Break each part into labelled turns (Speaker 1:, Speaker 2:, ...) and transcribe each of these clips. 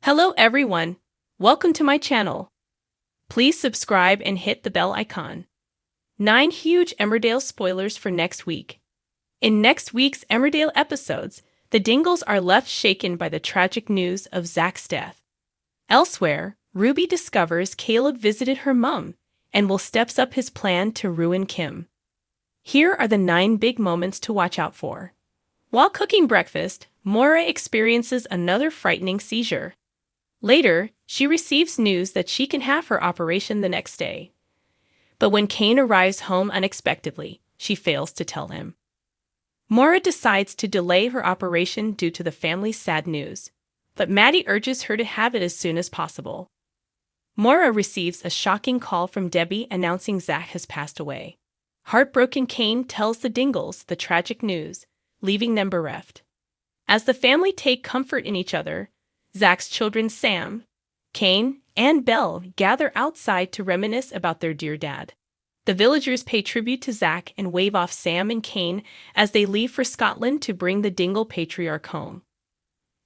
Speaker 1: Hello everyone, welcome to my channel. Please subscribe and hit the bell icon. 9 huge Emmerdale spoilers for next week. In next week's Emmerdale episodes, the Dingles are left shaken by the tragic news of Zach's death. Elsewhere, Ruby discovers Caleb visited her mum and will steps up his plan to ruin Kim. Here are the 9 big moments to watch out for. While cooking breakfast, Moira experiences another frightening seizure. Later, she receives news that she can have her operation the next day. But when Kane arrives home unexpectedly, she fails to tell him. Moira decides to delay her operation due to the family's sad news, but Maddie urges her to have it as soon as possible. Moira receives a shocking call from Debbie announcing Zach has passed away. Heartbroken, Kane tells the Dingles the tragic news, leaving them bereft. As the family take comfort in each other, Zach's children Sam, Kane, and Belle gather outside to reminisce about their dear dad. The villagers pay tribute to Zach and wave off Sam and Kane as they leave for Scotland to bring the Dingle patriarch home.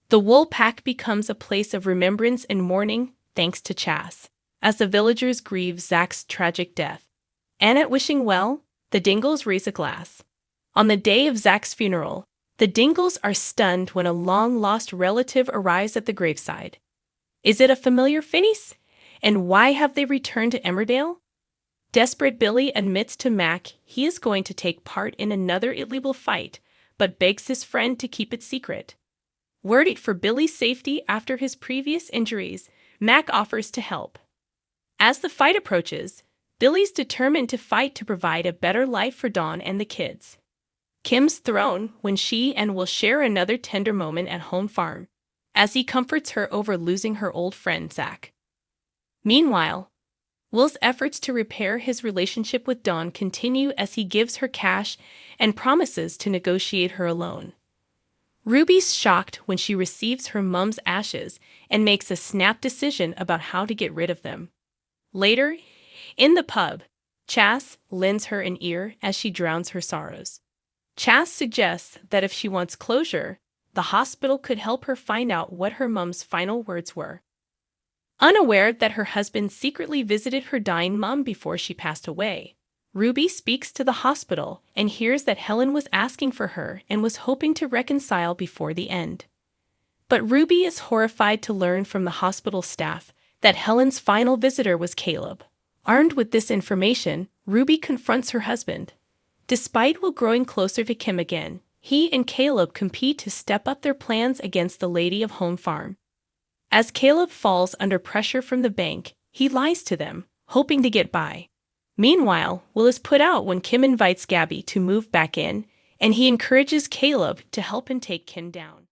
Speaker 1: The Wool Pack becomes a place of remembrance and mourning thanks to Chas, as the villagers grieve Zach's tragic death. And at wishing well, the Dingles raise a glass. On the day of Zach's funeral, the Dingles are stunned when a long-lost relative arrives at the graveside. Is it a familiar face? And why have they returned to Emmerdale? Desperate Billy admits to Mac he is going to take part in another illegal fight, but begs his friend to keep it secret. Worried for Billy's safety after his previous injuries, Mac offers to help. As the fight approaches, Billy's determined to fight to provide a better life for Dawn and the kids. Kim's thrown when she and will share another tender moment at home farm, as he comforts her over losing her old friend Zach. Meanwhile, Will's efforts to repair his relationship with Dawn continue as he gives her cash and promises to negotiate her alone. Ruby's shocked when she receives her mum's ashes and makes a snap decision about how to get rid of them. Later, in the pub, Chas lends her an ear as she drowns her sorrows. Chas suggests that if she wants closure, the hospital could help her find out what her mum's final words were. Unaware that her husband secretly visited her dying mum before she passed away, Ruby speaks to the hospital and hears that Helen was asking for her and was hoping to reconcile before the end. But Ruby is horrified to learn from the hospital staff that Helen's final visitor was Caleb. Armed with this information, Ruby confronts her husband. Despite Will growing closer to Kim again, he and Caleb compete to step up their plans against the Lady of Home Farm. As Caleb falls under pressure from the bank, he lies to them, hoping to get by. Meanwhile, Will is put out when Kim invites Gabby to move back in, and he encourages Caleb to help him take Kim down.